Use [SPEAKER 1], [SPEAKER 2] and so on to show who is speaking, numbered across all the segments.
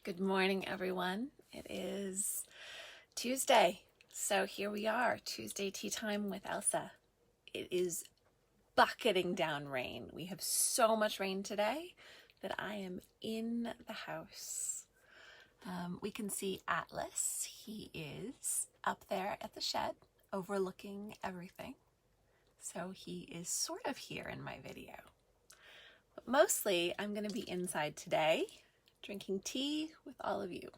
[SPEAKER 1] Good morning, everyone. It is Tuesday, so here we are, Tuesday tea time with Elsa. It is bucketing down rain. We have so much rain today that I am in the house. We can see Atlas. He is up there at the shed overlooking everything. So he is sort of here in my video. But mostly I'm going to be inside today, drinking tea with all of you.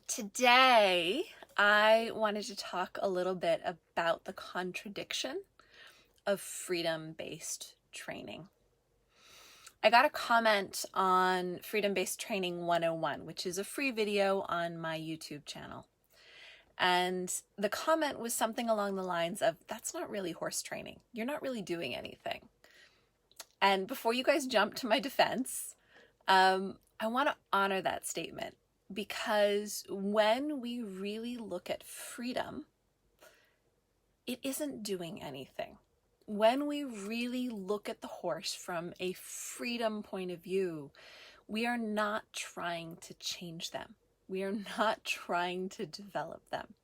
[SPEAKER 1] Today, I wanted to talk a little bit about the contradiction of freedom-based training. I got a comment on Freedom-Based Training 101, which is a free video on my YouTube channel. And the comment was something along the lines of, that's not really horse training. You're not really doing anything. And before you guys jump to my defense, I want to honor that statement, because when we really look at freedom, it isn't doing anything. When we really look at the horse from a freedom point of view, we are not trying to change them. We are not trying to develop them.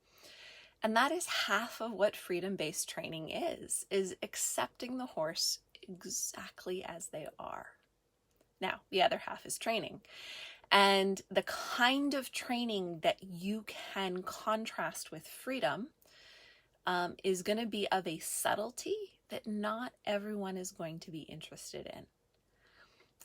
[SPEAKER 1] And that is half of what freedom-based training is accepting the horse exactly as they are. Now, the other half is training. And the kind of training that you can contrast with freedom is going to be of a subtlety that not everyone is going to be interested in.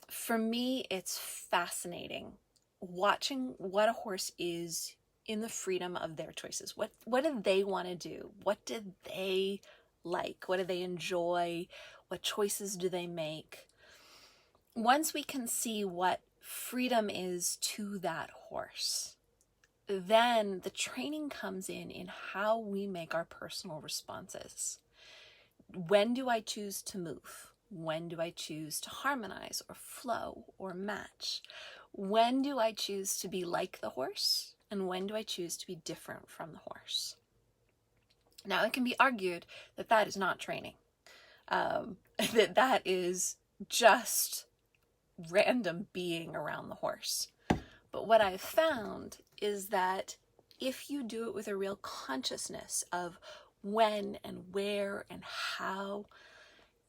[SPEAKER 1] For me, it's fascinating watching what a horse is in the freedom of their choices. What do they want to do? What did they like? What do they enjoy? What choices do they make? Once we can see what freedom is to that horse, then the training comes in how we make our personal responses. When do I choose to move? When do I choose to harmonize or flow or match? When do I choose to be like the horse? And when do I choose to be different from the horse? Now, it can be argued that that is not training. that is just random being around the horse. But what I've found is that if you do it with a real consciousness of when and where and how,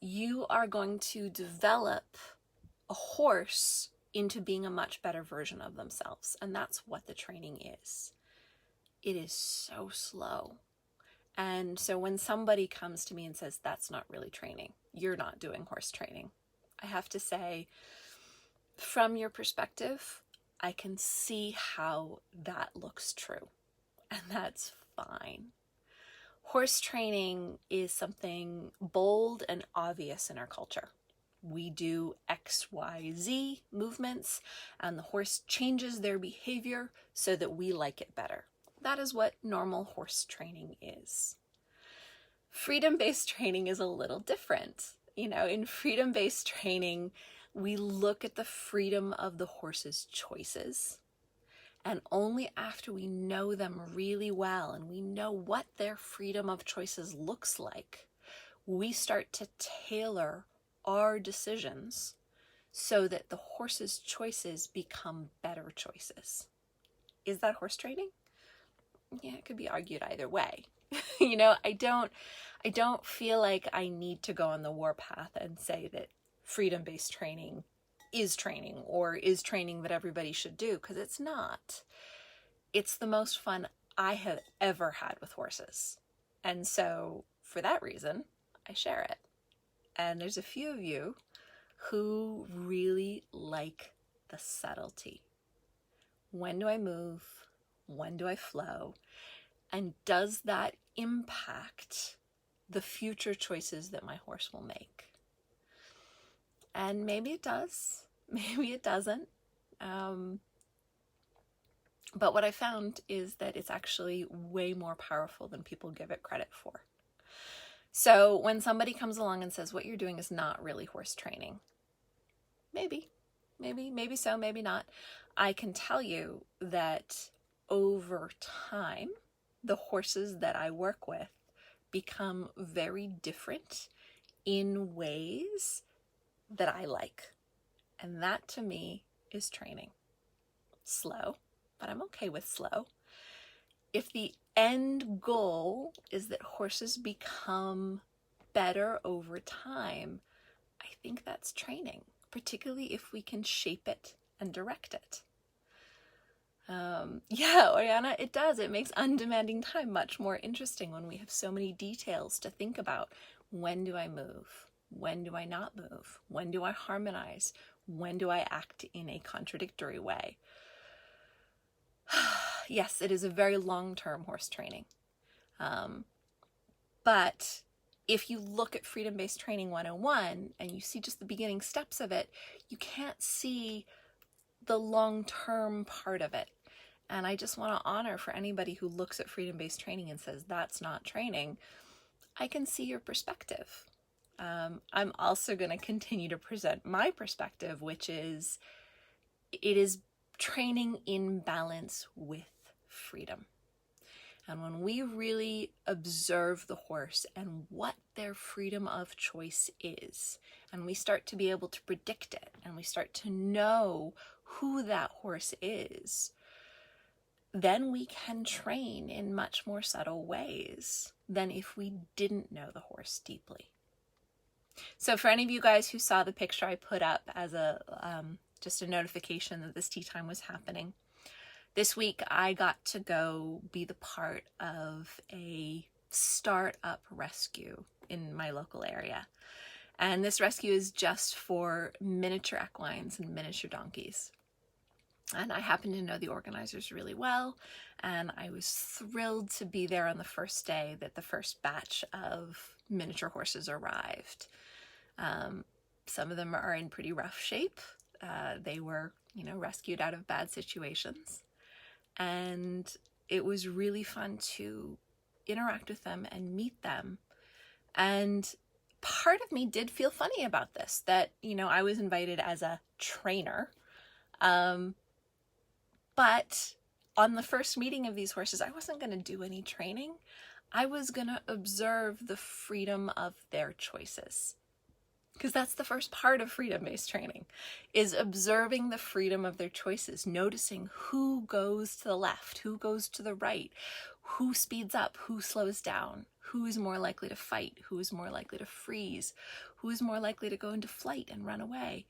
[SPEAKER 1] you are going to develop a horse into being a much better version of themselves. And that's what the training is. It is so slow. And so when somebody comes to me and says, that's not really training, you're not doing horse training, I have to say, from your perspective, I can see how that looks true. And that's fine. Horse training is something bold and obvious in our culture. We do X, Y, Z movements, and the horse changes their behavior so that we like it better. That is what normal horse training is. Freedom-based training is a little different. In freedom-based training, we look at the freedom of the horse's choices. And only after we know them really well and we know what their freedom of choices looks like, we start to tailor our decisions so that the horse's choices become better choices. Is that horse training? Yeah, it could be argued either way. I don't feel like I need to go on the warpath and say that freedom-based training is training or is training that everybody should do, because it's not. It's the most fun I have ever had with horses. And so for that reason, I share it. And there's a few of you who really like the subtlety. When do I move? When do I flow? And does that impact the future choices that my horse will make? And maybe it does, maybe it doesn't. But what I found is that it's actually way more powerful than people give it credit for. So when somebody comes along and says, what you're doing is not really horse training, maybe so, maybe not. I can tell you that over time, the horses that I work with become very different in ways that I like. And that to me is training. Slow, but I'm okay with slow. If the end goal is that horses become better over time, I think that's training, particularly if we can shape it and direct it. Yeah, Oriana, it does. It makes undemanding time much more interesting when we have so many details to think about. When do I move? When do I not move? When do I harmonize? When do I act in a contradictory way? Yes, it is a very long-term horse training. But if you look at Freedom-Based Training 101 and you see just the beginning steps of it, you can't see the long-term part of it. And I just want to honor for anybody who looks at freedom-based training and says, that's not training. I can see your perspective. I'm also going to continue to present my perspective, which is, it is training in balance with freedom. And when we really observe the horse and what their freedom of choice is, and we start to be able to predict it, and we start to know who that horse is, then we can train in much more subtle ways than if we didn't know the horse deeply. So for any of you guys who saw the picture I put up as a just a notification that this tea time was happening, this week I got to go be the part of a startup rescue in my local area. And this rescue is just for miniature equines and miniature donkeys. And I happen to know the organizers really well, and I was thrilled to be there on the first day that the first batch of miniature horses arrived. Some of them are in pretty rough shape. They were, rescued out of bad situations. And it was really fun to interact with them and meet them. And part of me did feel funny about this, that, I was invited as a trainer. But on the first meeting of these horses, I wasn't going to do any training. I was going to observe the freedom of their choices. Because that's the first part of freedom-based training, is observing the freedom of their choices, noticing who goes to the left, who goes to the right, who speeds up, who slows down, who is more likely to fight, who is more likely to freeze, who is more likely to go into flight and run away.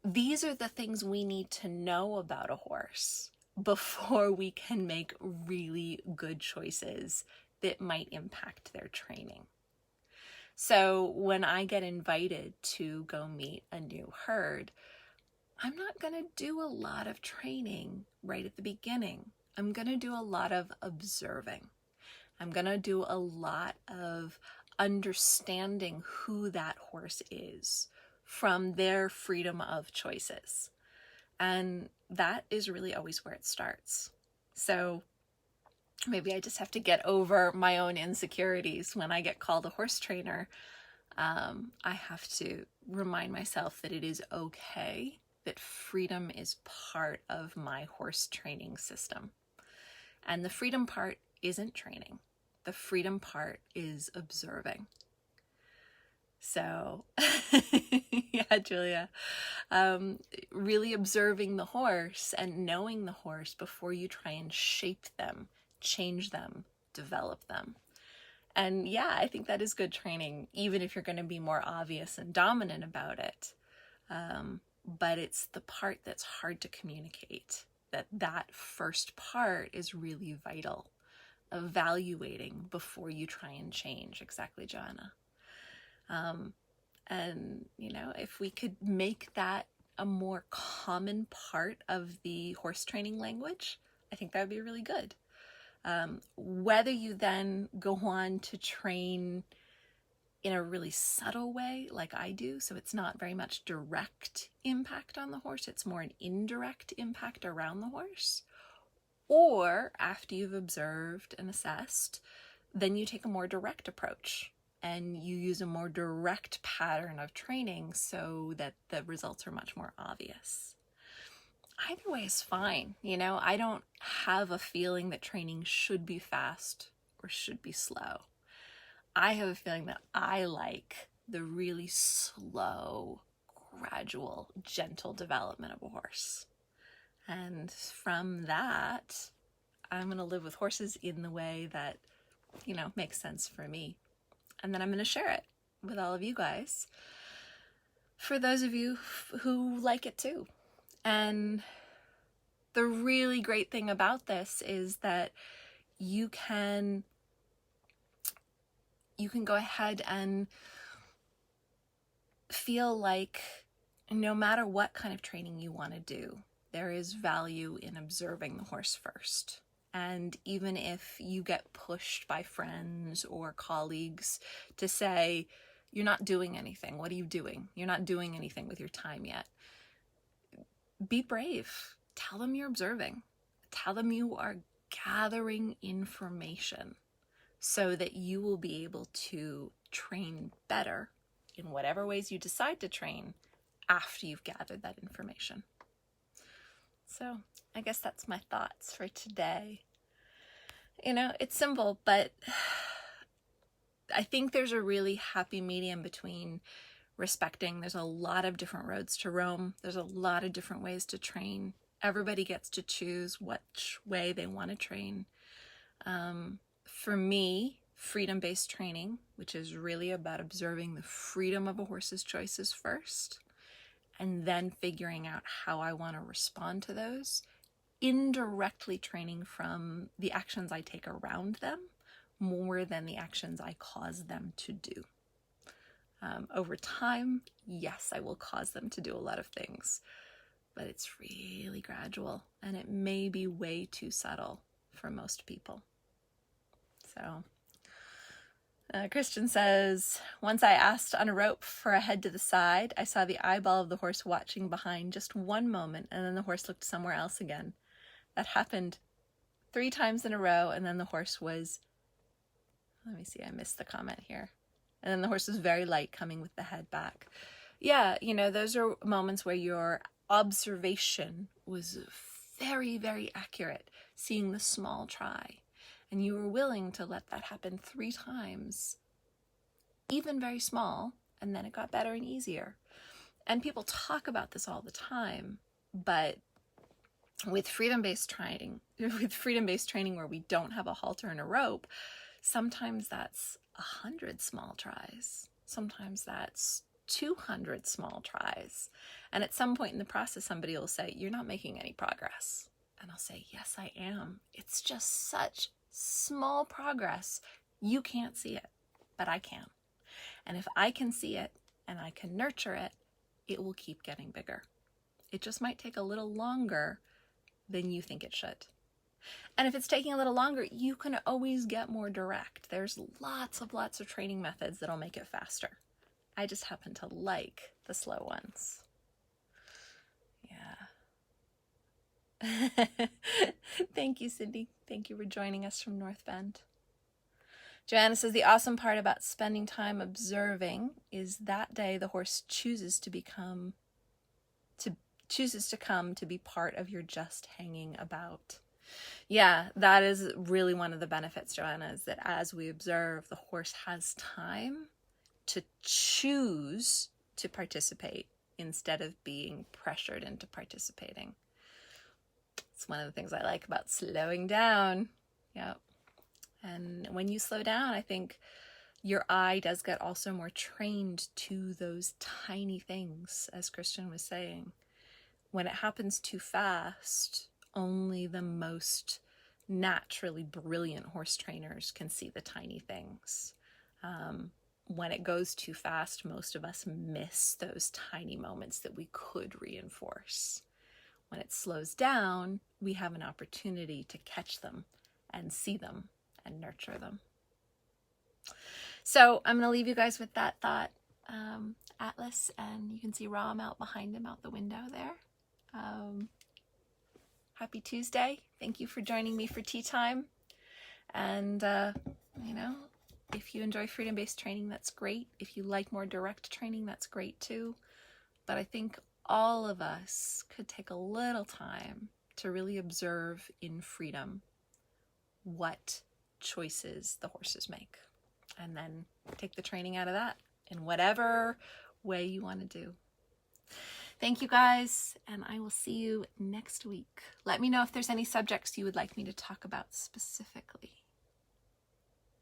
[SPEAKER 1] These are the things we need to know about a horse before we can make really good choices that might impact their training. So when I get invited to go meet a new herd, I'm not going to do a lot of training right at the beginning. I'm going to do a lot of observing. I'm going to do a lot of understanding who that horse is from their freedom of choices. And that is really always where it starts. So maybe I just have to get over my own insecurities when I get called a horse trainer. I have to remind myself that it is okay, that freedom is part of my horse training system. And the freedom part isn't training. The freedom part is observing. So, yeah, Julia, really observing the horse and knowing the horse before you try and shape them, change them, develop them. And yeah, I think that is good training, even if you're going to be more obvious and dominant about it. But it's the part that's hard to communicate, that first part is really vital, evaluating before you try and change. Exactly, Joanna. And, if we could make that a more common part of the horse training language, I think that would be really good. Whether you then go on to train in a really subtle way, like I do, so it's not very much direct impact on the horse, it's more an indirect impact around the horse. Or after you've observed and assessed, then you take a more direct approach and you use a more direct pattern of training so that the results are much more obvious. Either way is fine. I don't have a feeling that training should be fast or should be slow. I have a feeling that I like the really slow, gradual, gentle development of a horse. And from that, I'm going to live with horses in the way that, makes sense for me. And then I'm going to share it with all of you guys, for those of you who like it too. And the really great thing about this is that you can go ahead and feel like no matter what kind of training you want to do, there is value in observing the horse first. And even if you get pushed by friends or colleagues to say, you're not doing anything, what are you doing? You're not doing anything with your time yet. Be brave. Tell them you're observing. Tell them you are gathering information so that you will be able to train better in whatever ways you decide to train after you've gathered that information. So I guess that's my thoughts for today. It's simple, but I think there's a really happy medium between respecting. There's a lot of different roads to Rome. There's a lot of different ways to train. Everybody gets to choose which way they want to train. For me, freedom-based training, which is really about observing the freedom of a horse's choices first, and then figuring out how I want to respond to those, indirectly training from the actions I take around them more than the actions I cause them to do. Over time, yes, I will cause them to do a lot of things, but it's really gradual, and it may be way too subtle for most people. So, Christian says, once I asked on a rope for a head to the side, I saw the eyeball of the horse watching behind just one moment, and then the horse looked somewhere else again. That happened 3 times in a row, and then the horse was, let me see, I missed the comment here. And then the horse was very light, coming with the head back. Yeah, those are moments where your observation was very, very accurate, seeing the small try. And you were willing to let that happen 3 times, even very small, and then it got better and easier. And people talk about this all the time, but with freedom-based training where we don't have a halter and a rope, sometimes that's 100 small tries. Sometimes that's 200 small tries. And at some point in the process, somebody will say, you're not making any progress. And I'll say, yes, I am. It's just such small progress. You can't see it, but I can. And if I can see it and I can nurture it, it will keep getting bigger. It just might take a little longer than you think it should. And if it's taking a little longer, you can always get more direct. There's lots of training methods that'll make it faster. I just happen to like the slow ones. Yeah. Thank you, Cindy. Thank you for joining us from North Bend. Joanna says, the awesome part about spending time observing is that day the horse chooses to come to be part of your just hanging about. Yeah, that is really one of the benefits, Joanna, is that as we observe, the horse has time to choose to participate instead of being pressured into participating. It's one of the things I like about slowing down. Yep. And when you slow down, I think your eye does get also more trained to those tiny things, as Christian was saying. When it happens too fast, only the most naturally brilliant horse trainers can see the tiny things. When it goes too fast, most of us miss those tiny moments that we could reinforce. When it slows down, we have an opportunity to catch them and see them and nurture them. So I'm going to leave you guys with that thought. Atlas, and you can see Ram out behind him out the window there. Happy Tuesday. Thank you for joining me for tea time. And, if you enjoy freedom-based training, that's great. If you like more direct training, that's great too. But I think all of us could take a little time to really observe in freedom what choices the horses make. And then take the training out of that in whatever way you want to do. Thank you guys, and I will see you next week. Let me know if there's any subjects you would like me to talk about specifically.